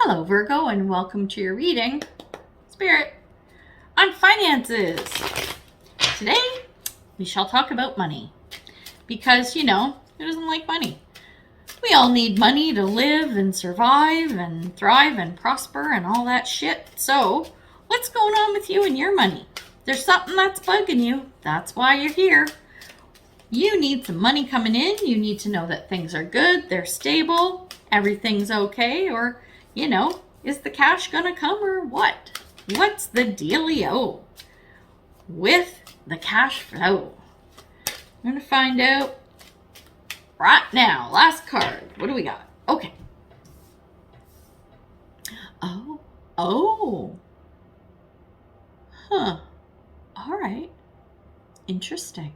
Hello, Virgo, and welcome to your reading, Spirit, on finances. Today, we shall talk about money. Because, who doesn't like money? We all need money to live and survive and thrive and prosper and all that shit. So, what's going on with you and your money? There's something that's bugging you. That's why you're here. You need some money coming in. You need to know that things are good, they're stable, everything's okay, or is the cash gonna come or what? What's the dealio with the cash flow? I'm gonna find out right now. Last card. What do we got? Okay. Oh. Huh. All right. Interesting.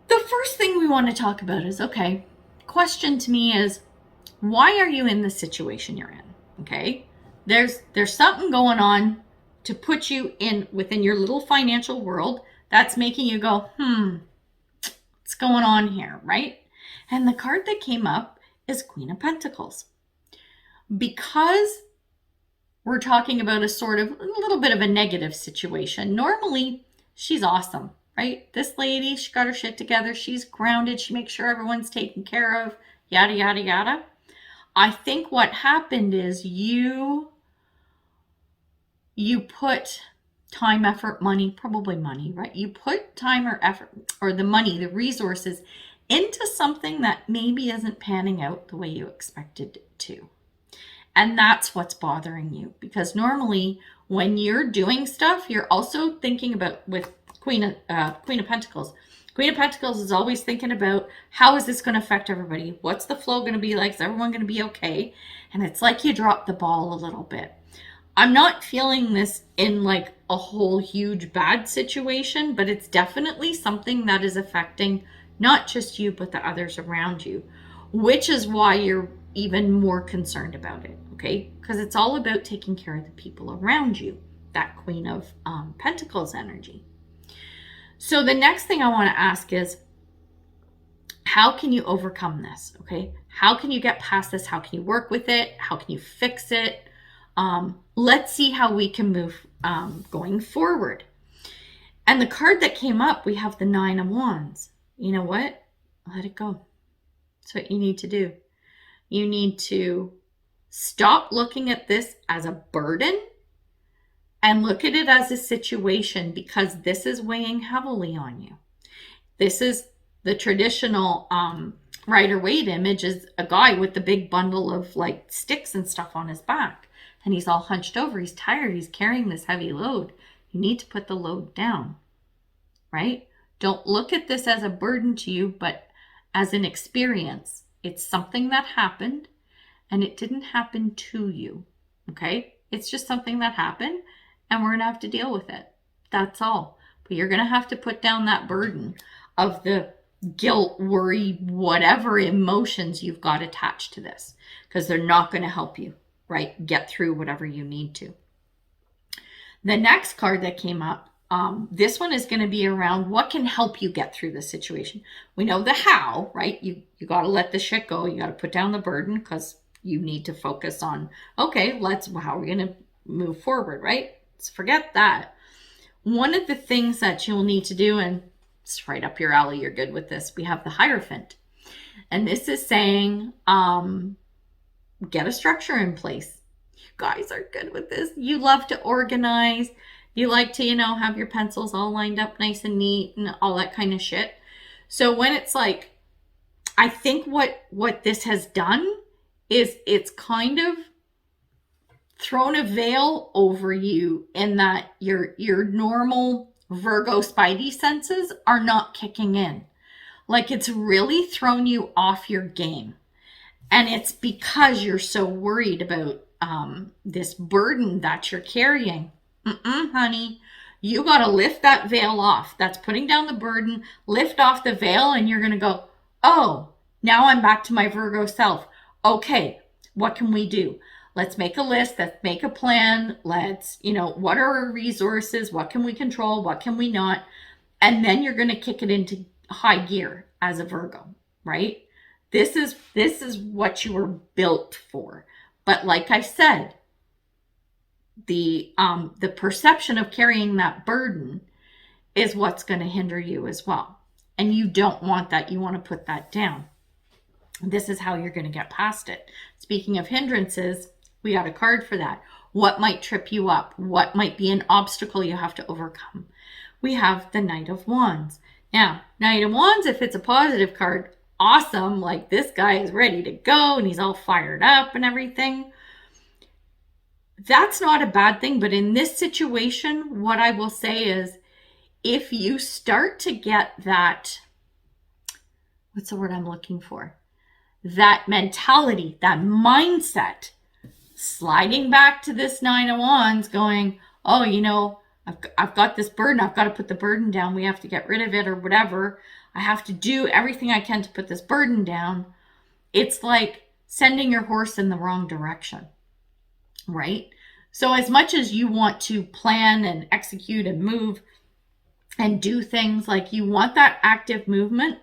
The first thing we want to talk about is, question to me is, why are you in the situation you're in? Okay, there's something going on to put you in within your little financial world that's making you go, what's going on here, right? And the card that came up is Queen of Pentacles. Because we're talking about a little bit of a negative situation. Normally, she's awesome, right? This lady, she got her shit together. She's grounded. She makes sure everyone's taken care of, yada, yada, yada. I think what happened is you put time, effort, money, probably money, right? You put time or effort or the money, the resources into something that maybe isn't panning out the way you expected it to. And that's what's bothering you, because normally when you're doing stuff, you're also thinking about, with Queen of Pentacles. Queen of Pentacles is always thinking about, how is this going to affect everybody? What's the flow going to be like? Is everyone going to be okay? And it's like you dropped the ball a little bit. I'm not feeling this in like a whole huge bad situation, but it's definitely something that is affecting not just you, but the others around you, which is why you're even more concerned about it, okay? Because it's all about taking care of the people around you, that Queen of Pentacles energy. So the next thing I want to ask is, how can you overcome this? Okay. How can you get past this? How can you work with it? How can you fix it? Let's see how we can move going forward. And the card that came up, we have the Nine of Wands. You know what? Let it go. That's what you need to do. You need to stop looking at this as a burden and look at it as a situation, because this is weighing heavily on you. This is the traditional Rider-Waite image, is a guy with the big bundle of like sticks and stuff on his back. And he's all hunched over. He's tired. He's carrying this heavy load. You need to put the load down, right? Don't look at this as a burden to you, but as an experience. It's something that happened, and it didn't happen to you, okay? It's just something that happened, and we're going to have to deal with it. That's all. But you're going to have to put down that burden of the guilt, worry, whatever emotions you've got attached to this, because they're not going to help you, right? Get through whatever you need to. The next card that came up, this one is going to be around what can help you get through this situation. We know the how, right? You got to let the shit go. You got to put down the burden, because you need to focus on, okay, how are we going to move forward, right? So forget that. One of the things that you'll need to do, and it's right up your alley, you're good with this, we have the Hierophant. And this is saying, get a structure in place. You guys are good with this. You love to organize. You like to, have your pencils all lined up nice and neat and all that kind of shit. So when it's like, I think what this has done is it's kind of thrown a veil over you, in that your normal Virgo spidey senses are not kicking in. Like, it's really thrown you off your game. And it's because you're so worried about this burden that you're carrying. Honey, you got to lift that veil off. That's putting down the burden. Lift off the veil, and you're going to go, oh, now I'm back to my Virgo self. Okay, what can we do? Let's make a list. Let's make a plan. Let's, what are our resources? What can we control? What can we not? And then you're going to kick it into high gear as a Virgo, right? This is what you were built for. But like I said, the perception of carrying that burden is what's going to hinder you as well. And you don't want that. You want to put that down. This is how you're going to get past it. Speaking of hindrances, we got a card for that. What might trip you up? What might be an obstacle you have to overcome? We have the Knight of Wands. Now, Knight of Wands, if it's a positive card, awesome. Like, this guy is ready to go and he's all fired up and everything. That's not a bad thing. But in this situation, what I will say is, if you start to get that, what's the word I'm looking for? That mentality, that mindset, sliding back to this Nine of Wands going, oh, you know, I've got this burden. I've got to put the burden down. We have to get rid of it or whatever. I have to do everything I can to put this burden down. It's like sending your horse in the wrong direction, right? So as much as you want to plan and execute and move and do things, like, you want that active movement,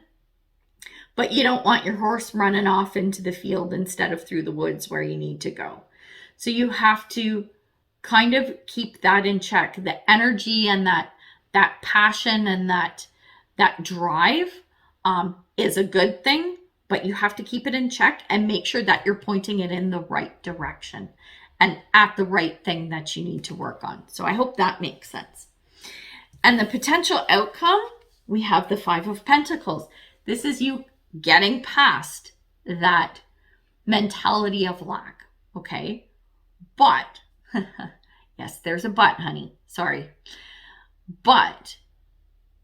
but you don't want your horse running off into the field instead of through the woods where you need to go. So you have to kind of keep that in check. The energy and that passion and that drive is a good thing, but you have to keep it in check and make sure that you're pointing it in the right direction and at the right thing that you need to work on. So I hope that makes sense. And the potential outcome, we have the Five of Pentacles. This is you getting past that mentality of lack, okay? But, yes, there's a but, honey. Sorry. But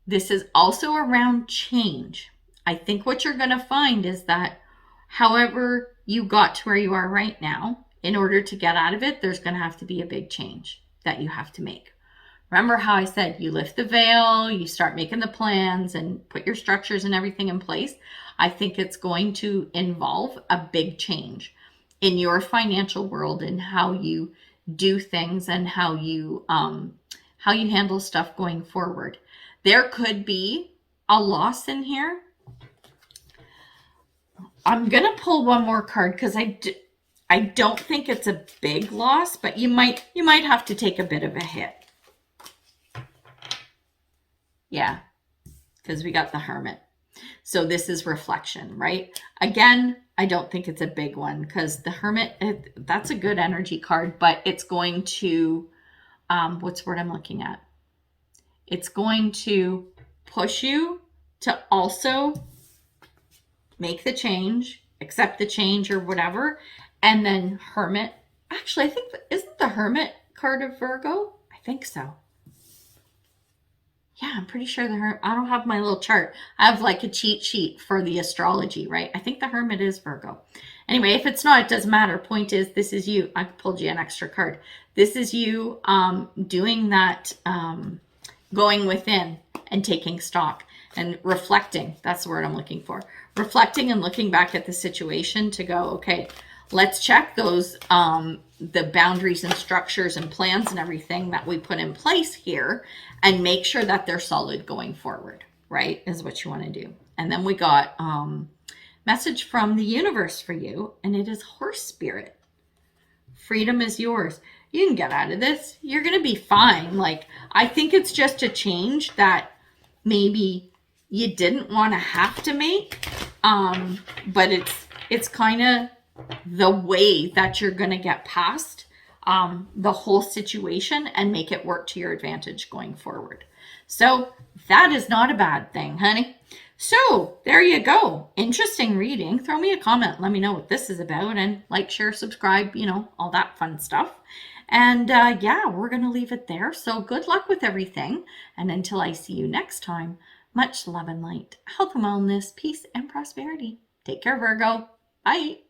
this is also around change. I think what you're going to find is that however you got to where you are right now, in order to get out of it, there's going to have to be a big change that you have to make. Remember how I said you lift the veil, you start making the plans and put your structures and everything in place? I think it's going to involve a big change in your financial world and how you do things and how you handle stuff going forward. There could be a loss in here. I'm going to pull one more card because I don't think it's a big loss, but you might have to take a bit of a hit. Yeah, because we got the Hermit. So this is reflection, right? Again, I don't think it's a big one because the Hermit, that's a good energy card, but it's going to, what's the word I'm looking at? It's going to push you to also make the change, accept the change or whatever. And then Hermit, actually, I think, isn't the Hermit card of Virgo? I think so. Yeah, I'm pretty sure I don't have my little chart. I have like a cheat sheet for the astrology, right? I think the Hermit is Virgo. Anyway, if it's not, it doesn't matter. Point is, this is you. I pulled you an extra card. This is you doing that, going within and taking stock and reflecting. That's the word I'm looking for. Reflecting and looking back at the situation to go, okay, let's check those, the boundaries and structures and plans and everything that we put in place here and make sure that they're solid going forward, right? Is what you want to do. And then we got message from the universe for you, and it is Horse Spirit. Freedom is yours. You can get out of this. You're going to be fine. Like, I think it's just a change that maybe you didn't want to have to make, but it's kind of the way that you're going to get past the whole situation and make it work to your advantage going forward. So that is not a bad thing, honey. So there you go. Interesting reading. Throw me a comment. Let me know what this is about, and like, share, subscribe, you know, all that fun stuff. And yeah, we're going to leave it there. So good luck with everything. And until I see you next time, much love and light, health and wellness, peace and prosperity. Take care, Virgo. Bye.